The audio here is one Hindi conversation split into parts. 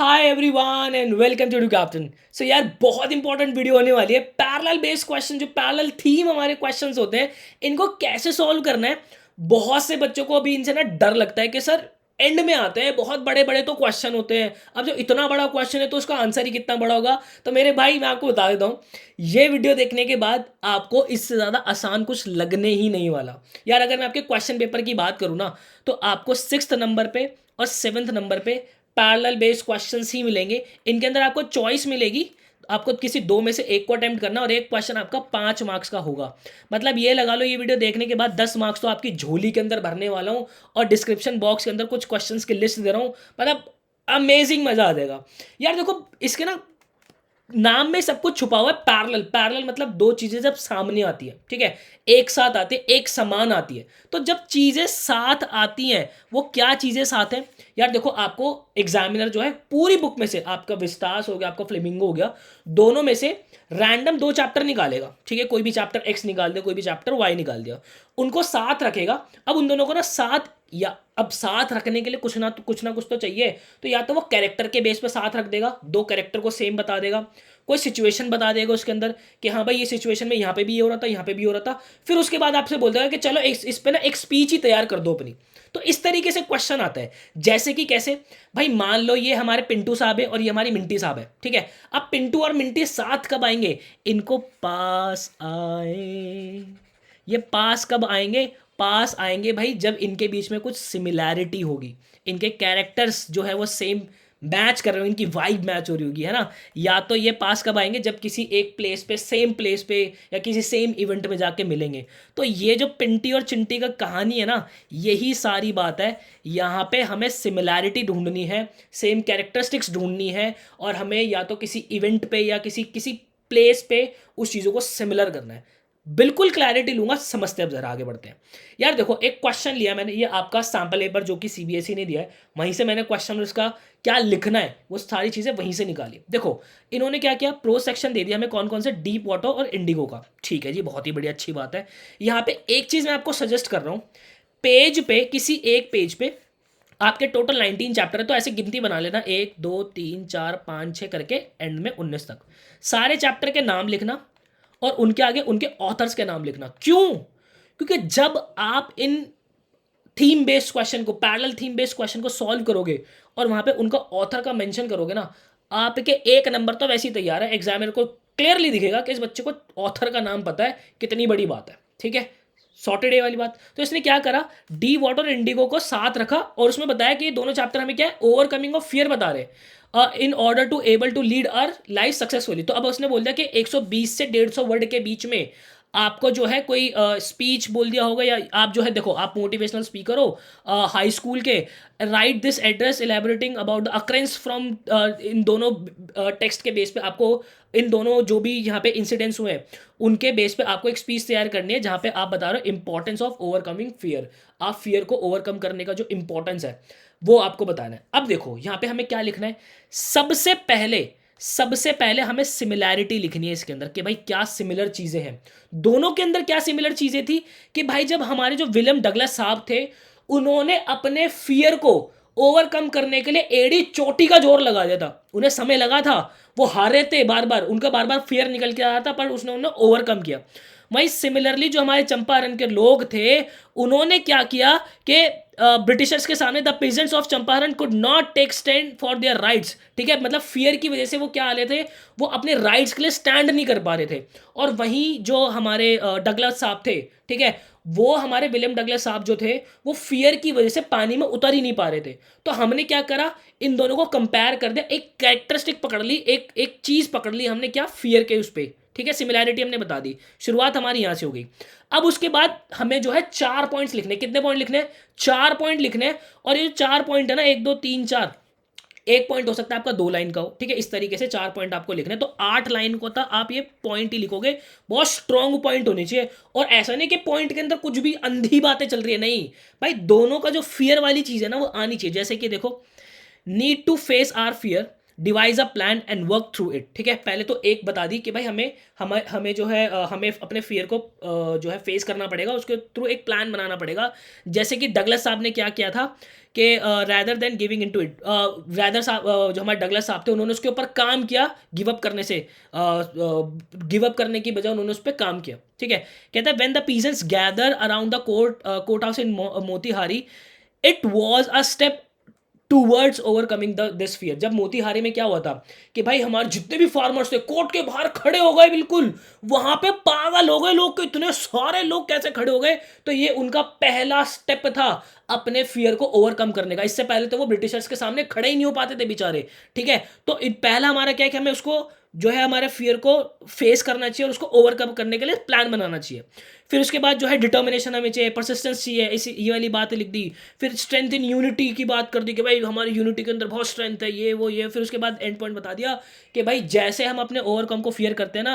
Hi everyone and welcome to captain. So यार बहुत इंपॉर्टेंट वीडियो होने वाली है। पैरेलल बेस्ड क्वेश्चन, जो पैरेलल थीम हमारे क्वेश्चंस होते हैं, इनको कैसे सॉल्व करना है। बहुत से बच्चों को अभी इनसे ना डर लगता है कि सर एंड में आते हैं, बहुत बड़े बड़े तो क्वेश्चन होते हैं। अब जो इतना बड़ा क्वेश्चन है तो उसका आंसर ही कितना बड़ा होगा। तो मेरे भाई मैं आपको बता देता हूँ, ये वीडियो देखने के बाद आपको इससे ज़्यादा आसान कुछ लगने ही नहीं वाला। यार अगर मैं आपके क्वेश्चन पेपर की बात करूँ ना, तो आपको 6th नंबर पे और 7th नंबर पे पैरेलल बेस्ड क्वेश्चंस ही मिलेंगे। इनके अंदर आपको चॉइस मिलेगी, आपको किसी दो में से एक को अटेम्प्ट करना और एक क्वेश्चन आपका 5 मार्क्स का होगा। मतलब ये लगा लो, ये वीडियो देखने के बाद 10 मार्क्स तो आपकी झोली के अंदर भरने वाला हूँ। और डिस्क्रिप्शन बॉक्स के अंदर कुछ क्वेश्चंस की लिस्ट दे रहा हूँ, मतलब अमेजिंग मजा आ जाएगा। यार देखो, इसके ना नाम में सब कुछ छुपा हुआ है। पैरेलल, पैरेलल मतलब दो चीजें जब सामने आती है, ठीक है, एक साथ आती है, एक समान आती है। तो जब चीजें साथ आती हैं, वो क्या चीजें साथ हैं? यार देखो, आपको एग्जामिनर जो है पूरी बुक में से, आपका विस्तास हो गया, आपका फ्लेमिंगो हो गया, दोनों में से रैंडम 2 चैप्टर निकालेगा। ठीक है, कोई भी चैप्टर एक्स निकाल दिया, कोई भी चैप्टर वाई निकाल दिया, उनको साथ रखेगा। अब उन दोनों को ना साथ, या अब साथ रखने के लिए कुछ ना कुछ तो चाहिए। तो या तो वो कैरेक्टर के बेस पे साथ रख देगा, दो कैरेक्टर को सेम बता देगा, कोई सिचुएशन बता देगा उसके अंदर कि हाँ भाई ये सिचुएशन में यहाँ पे भी ये हो रहा था, यहाँ पे भी हो रहा था। फिर उसके बाद आपसे बोल देगा कि चलो इस पे ना एक स्पीच ही तैयार कर दो अपनी। तो इस तरीके से क्वेश्चन आता है। जैसे कि कैसे भाई, मान लो ये हमारे पिंटू साहब है और ये हमारी मिंटी साहब है, ठीक है। अब पिंटू और मिंटी साथ कब आएंगे? इनको पास आए, ये पास कब आएंगे? पास आएंगे भाई जब इनके बीच में कुछ सिमिलैरिटी होगी, इनके कैरेक्टर्स जो है वो सेम मैच कर रहे हो, इनकी वाइब मैच हो रही होगी, है ना। या तो ये पास कब आएंगे? जब किसी एक प्लेस पे, सेम प्लेस पे, या किसी सेम इवेंट में जाके मिलेंगे। तो ये जो पिंटी और चिंटी का कहानी है ना, यही सारी बात है। यहाँ पे हमें सिमिलैरिटी ढूंढनी है, सेम कैरेक्टरिस्टिक्स ढूंढनी है, और हमें या तो किसी इवेंट पे या किसी किसी प्लेस पे उस चीज़ों को सिमिलर करना है। बिल्कुल क्लैरिटी लूंगा, समझते हैं। अब जरा आगे बढ़ते हैं। यार देखो, एक क्वेश्चन लिया मैंने, ये आपका सैम्पल पेपर जो कि सीबीएसई ने दिया है, वहीं से मैंने क्वेश्चन उसका क्या लिखना है वो सारी चीज़ें वहीं से निकाली। देखो, इन्होंने क्या किया, प्रो सेक्शन दे दिया हमें कौन कौन से, डीप वाटर और इंडिगो का। ठीक है जी, बहुत ही बढ़िया, अच्छी बात है। यहाँ पे एक चीज़ मैं आपको सजेस्ट कर रहा हूँ, पेज पे, किसी एक पेज पे आपके टोटल 19 चैप्टर है, तो ऐसे गिनती बना लेना, 1 2 3 4 5 6 करके एंड में 19 तक। सारे चैप्टर के नाम लिखना और उनके आगे उनके ऑथर्स के नाम लिखना। क्यों? क्योंकि जब आप इन थीम बेस्ड क्वेश्चन को, पैरेलल थीम बेस्ड क्वेश्चन को सॉल्व करोगे और वहां पे उनका ऑथर का मेंशन करोगे ना, आपके 1 नंबर तो वैसे ही तैयार है। एग्जामिनर को क्लियरली दिखेगा कि इस बच्चे को ऑथर का नाम पता है, कितनी बड़ी बात है। ठीक है, सॉर्टेड ए वाली बात। तो इसने क्या करा, डी वाटर और इंडिगो को साथ रखा और उसमें बताया कि ये दोनों चैप्टर हमें क्या है, ओवरकमिंग ऑफ फियर बता रहे, in order to able to lead our life successfully. तो अब उसने बोल दिया कि 120 से 150 वर्ड के बीच में आपको जो है कोई स्पीच बोल दिया होगा, या आप जो है, देखो आप मोटिवेशनल स्पीकर हो हाई स्कूल के, right this address elaborating about the occurrences from, इन दोनों टेक्स्ट के बेस पे आपको, इन दोनों जो भी यहाँ पे इंसिडेंट्स हुए हैं उनके बेस पे आपको एक स्पीच तैयार करनी है, जहाँ पे आप बता रहे हो इंपॉर्टेंस ऑफ ओवरकमिंग फियर। आप फियर को ओवरकम करने का जो इंपॉर्टेंस है वो आपको बताना है। अब देखो यहाँ पे हमें क्या लिखना है, सबसे पहले हमें सिमिलैरिटी लिखनी है इसके अंदर, कि भाई क्या सिमिलर चीजें हैं दोनों के अंदर। क्या सिमिलर चीजें थी कि भाई जब हमारे जो विलियम डगलस साहब थे, उन्होंने अपने फियर को ओवरकम करने के लिए एड़ी चोटी का जोर लगा दिया था। उन्हें समय लगा था, वो हारे थे बार बार, उनका बार बार फियर निकल के आ रहा था, पर उसने उन्हें ओवरकम किया। वहीं सिमिलरली जो हमारे चंपारण के लोग थे, उन्होंने क्या किया कि ब्रिटिशर्स के सामने the peasants of Champaran could not take stand for their rights. ठीक है, मतलब फियर की वजह से वो क्या आ रहे थे, वो अपने राइट्स के लिए स्टैंड नहीं कर पा रहे थे। और वहीं जो हमारे डगलस साहब थे, ठीक है, वो हमारे विलियम डगलस साहब जो थे, वो फियर की वजह से पानी में उतर ही नहीं पा रहे थे। तो हमने क्या करा, इन दोनों को कंपेयर कर दिया, एक कैरेक्टरिस्टिक पकड़ ली, एक एक चीज पकड़ ली हमने, क्या, फियर के उस पर। ठीक है, सिमिलैरिटी हमने बता दी, शुरुआत हमारी यहां से हो गई। अब उसके बाद हमें जो है 4 पॉइंट्स लिखने। कितने पॉइंट लिखने? 4 पॉइंट लिखने। और ये 4 पॉइंट है ना, 1 2 3 4, एक पॉइंट हो सकता है आपका 2 लाइन का हो। ठीक है, इस तरीके से 4 पॉइंट आपको लिखने, तो 8 लाइन को था आप ये पॉइंट ही लिखोगे। बहुत स्ट्रॉन्ग पॉइंट होने चाहिए। और ऐसा नहीं कि पॉइंट के अंदर कुछ भी अंधी बातें चल रही है, नहीं भाई, दोनों का जो फियर वाली चीज है ना वो आनी चाहिए। जैसे कि देखो, need to face our fear devise a plan and work through it. ठीक है, पहले तो एक बता दी कि भाई हमें जो है हमें अपने फियर को जो है फेस करना पड़ेगा, उसके थ्रू एक प्लान बनाना पड़ेगा। जैसे कि डगलस साहब ने क्या किया था कि rather than giving in to it, rather साहब जो हमारे डगलस साहब थे उन्होंने उसके ऊपर काम किया गिव अप करने से, गिव अप करने की बजाय उन्होंने उस पर काम किया। ठीक है, कहता है when the peasants gather around the court house in Motihari, it was a step towards overcoming this fear. जब मोतीहारी में क्या हुआ था कि भाई हमारे जितने भी फार्मर्स थे कोर्ट के बाहर खड़े हो गए, बिल्कुल वहां पे पागल हो गए लोग, इतने सारे लोग कैसे खड़े हो गए। तो ये उनका पहला स्टेप था अपने फियर को ओवरकम करने का। इससे पहले तो वो ब्रिटिशर्स के सामने खड़े ही नहीं हो पाते थे बेचारे। ठीक है, तो पहला हमारा क्या है कि हमें उसको जो है हमारे फियर को फेस करना चाहिए और उसको ओवरकम करने के लिए प्लान बनाना चाहिए। फिर उसके बाद जो है डिटर्मिनेशन हमें चाहिए, परसिस्टेंस चाहिए, इसी ये वाली बात लिख दी। फिर स्ट्रेंथ इन यूनिटी की बात कर दी कि भाई हमारी यूनिटी के अंदर बहुत स्ट्रेंथ है, ये वो ये। फिर उसके बाद एंड पॉइंट बता दिया कि भाई जैसे हम अपने ओवरकम को फियर करते हैं ना,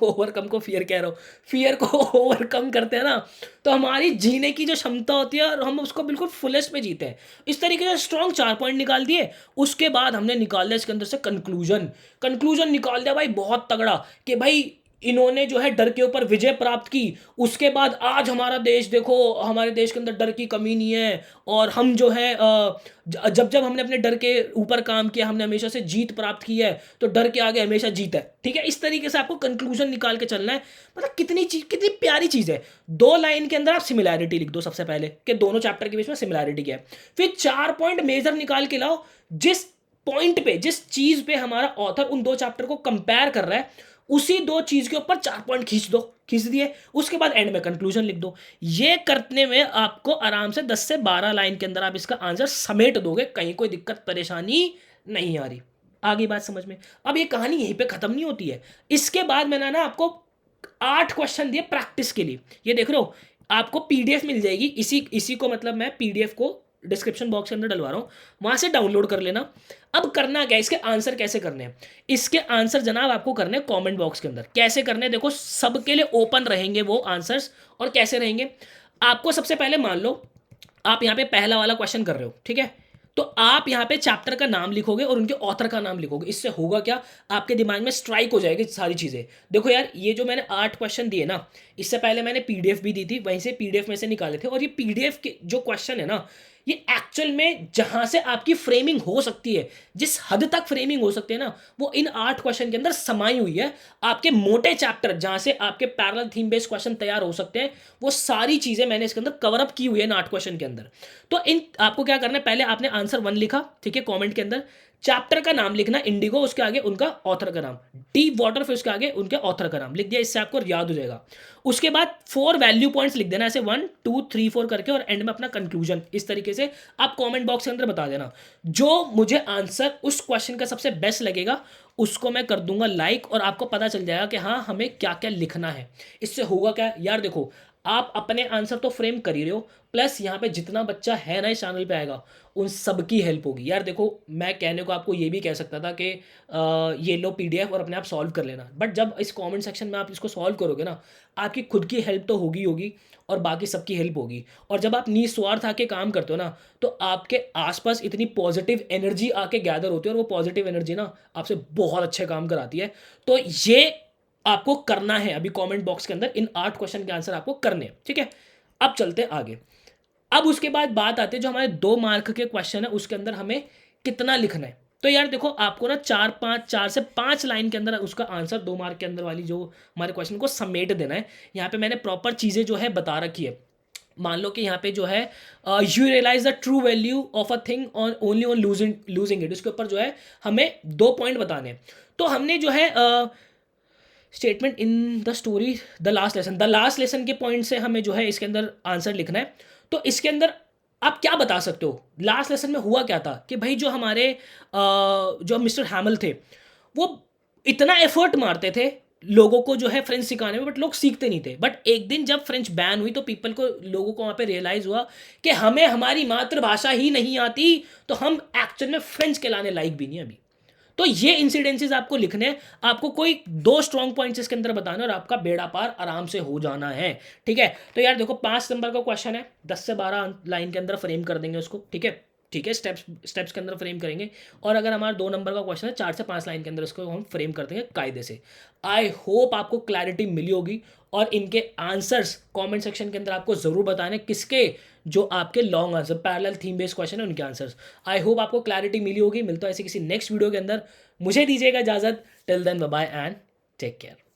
ओवरकम को फियर कह रहा हूँ, फियर को ओवरकम करते हैं ना, तो हमारी जीने की जो क्षमता होती है और हम उसको बिल्कुल फुलेस्ट में जीते हैं। इस तरीके से स्ट्रॉन्ग 4 पॉइंट निकाल दिए। उसके बाद हमने निकाल दिया इसके अंदर से कंक्लूजन निकाल दिया भाई बहुत तगड़ा कि भाई इन्होंने जो है डर के ऊपर विजय प्राप्त की। उसके बाद आज हमारा देश देखो, हमारे देश के अंदर डर की कमी नहीं है। और हम जो है जब जब हमने अपने डर के ऊपर काम किया हमने हमेशा से जीत प्राप्त की है, तो डर के आगे हमेशा जीत है। ठीक है, इस तरीके से आपको कंक्लूजन निकाल के चलना है। मतलब कितनी प्यारी चीज़ है। 2 लाइन के अंदर आप सिमिलैरिटी लिख दो सबसे पहले कि दोनों चैप्टर के बीच में सिमिलैरिटी क्या है। फिर 4 पॉइंट मेजर निकाल के लाओ, जिस पॉइंट पे जिस चीज पे हमारा ऑथर उन 2 चैप्टर को कंपेयर कर रहा है उसी 2 चीज के ऊपर 4 पॉइंट खींच दिए। उसके बाद एंड में कंक्लूजन लिख दो। ये करने में आपको आराम से 10 से 12 लाइन के अंदर आप इसका आंसर समेट दोगे, कहीं कोई दिक्कत परेशानी नहीं आ रही। आगे बात समझ में। अब ये कहानी यहीं पे खत्म नहीं होती है। इसके बाद मैंने ना आपको 8 क्वेश्चन दिए प्रैक्टिस के लिए। ये देख रहे हो, आपको पीडीएफ मिल जाएगी, इसी को मतलब मैं पीडीएफ को डिस्क्रिप्शन बॉक्स के अंदर डलवा रहा हूँ, वहां से डाउनलोड कर लेना। अब करना क्या है, इसके आंसर कैसे करने हैं। इसके आंसर जनाब आपको करने हैं कमेंट बॉक्स के अंदर। कैसे करने हैं देखो, सबके लिए ओपन रहेंगे वो आंसर्स। और कैसे रहेंगे, आपको सबसे पहले मान लो आप यहाँ पे पहला वाला क्वेश्चन कर रहे हो, ठीक है, तो आप यहाँ पे चैप्टर का नाम लिखोगे और उनके ऑथर का नाम लिखोगे। इससे होगा क्या, आपके दिमाग में स्ट्राइक हो जाएगी सारी चीज़ें। देखो यार, ये जो मैंने 8 क्वेश्चन दिए ना, इससे पहले मैंने पीडीएफ भी दी थी, वहीं से पीडीएफ में से निकाले थे। और ये पीडीएफ के जो क्वेश्चन है ना, ये एक्चुअल में जहां से आपकी फ्रेमिंग हो सकती है, जिस हद तक फ्रेमिंग हो सकती है ना, वो इन 8 क्वेश्चन के अंदर समाई हुई है। आपके मोटे चैप्टर जहां से आपके पैरेलल थीम बेस्ड क्वेश्चन तैयार हो सकते हैं, वो सारी चीजें मैंने इसके अंदर कवर अप की हुई है इन 8 क्वेश्चन के अंदर। तो इन आपको क्या करना है, पहले आपने आंसर 1 लिखा, ठीक है, कमेंट के अंदर चैप्टर का नाम लिखना इंडिगो, उसके आगे उनका ऑथर का नाम, डीप वाटर, फिर उसके आगे उनके ऑथर का नाम लिख दिया। इससे आपको याद हो जाएगा। उसके बाद 4 वैल्यू पॉइंट्स लिख देना ऐसे 1 2 3 4 करके, और एंड में अपना कंक्लूजन इस तरीके से आप कमेंट बॉक्स के अंदर बता देना। जो मुझे आंसर उस क्वेश्चन का सबसे बेस्ट लगेगा उसको मैं कर दूंगा लाइक, और आपको पता चल जाएगा कि हाँ हमें क्या क्या लिखना है। इससे होगा क्या यार, देखो आप अपने आंसर तो फ्रेम कर ही रहे हो, प्लस यहाँ पे जितना बच्चा है ना इस चैनल पे आएगा उन सबकी हेल्प होगी। यार देखो, मैं कहने को आपको ये भी कह सकता था कि ये लो पीडीएफ और अपने आप सॉल्व कर लेना, बट जब इस कमेंट सेक्शन में आप इसको सॉल्व करोगे ना, आपकी खुद की हेल्प तो होगी और बाकी सबकी हेल्प होगी। और जब आप निस्वार्थ आके काम करते हो ना, तो आपके आसपास इतनी पॉजिटिव एनर्जी आके गैदर होती है, और वो पॉजिटिव एनर्जी ना आपसे बहुत अच्छे काम कराती है। तो ये आपको करना है अभी कमेंट बॉक्स के अंदर, इन 8 क्वेश्चन के आंसर आपको करने हैं, ठीक है। अब चलते हैं आगे। अब उसके बाद बात आती है जो हमारे 2 मार्क के क्वेश्चन है, उसके अंदर हमें कितना लिखना है। तो यार देखो, आपको ना 4 से 5 लाइन के अंदर उसका आंसर 2 मार्क के अंदर वाली जो हमारे क्वेश्चन को समेट देना है। यहाँ पे मैंने प्रॉपर चीज़ें जो है बता रखी है। मान लो कि यहाँ पे जो है you realize the true value of a thing on only on losing it, उसके ऊपर जो है हमें 2 पॉइंट बताने हैं। तो हमने जो है statement in the story the last lesson के पॉइंट से हमें जो है इसके अंदर आंसर लिखना है। तो इसके अंदर आप क्या बता सकते हो, लास्ट लेसन में हुआ क्या था कि भाई जो हमारे जो मिस्टर हैमल थे, वो इतना एफर्ट मारते थे लोगों को जो है फ्रेंच सिखाने में, बट लोग सीखते नहीं थे। बट एक दिन जब फ्रेंच बैन हुई तो लोगों को वहाँ पे रियलाइज़ हुआ कि हमें हमारी मातृभाषा ही नहीं आती, तो हम एक्चुअल में फ्रेंच कहलाने लायक भी नहीं अभी। तो ये इंसिडेंसेस आपको लिखने हैं, आपको कोई 2 स्ट्रॉन्ग पॉइंट्स इसके अंदर बताना और आपका बेड़ा पार आराम से हो जाना है, ठीक है। तो यार देखो, 5 नंबर का क्वेश्चन है, 10 से 12 लाइन के अंदर फ्रेम कर देंगे उसको, ठीक है। ठीक है, स्टेप्स स्टेप्स के अंदर फ्रेम करेंगे। और अगर हमारा 2 नंबर का क्वेश्चन है, 4 से 5 लाइन के अंदर उसको हम फ्रेम कर देंगे कायदे से। आई होप आपको क्लैरिटी मिली होगी, और इनके आंसर्स कमेंट सेक्शन के अंदर आपको ज़रूर बताना है, किसके जो आपके long answer parallel theme based question है उनके आंसर्स। आई होप आपको क्लैरिटी मिली होगी। मिलता है ऐसे किसी नेक्स्ट वीडियो के अंदर, मुझे दीजिएगा इजाज़त। Till then bye bye and take care.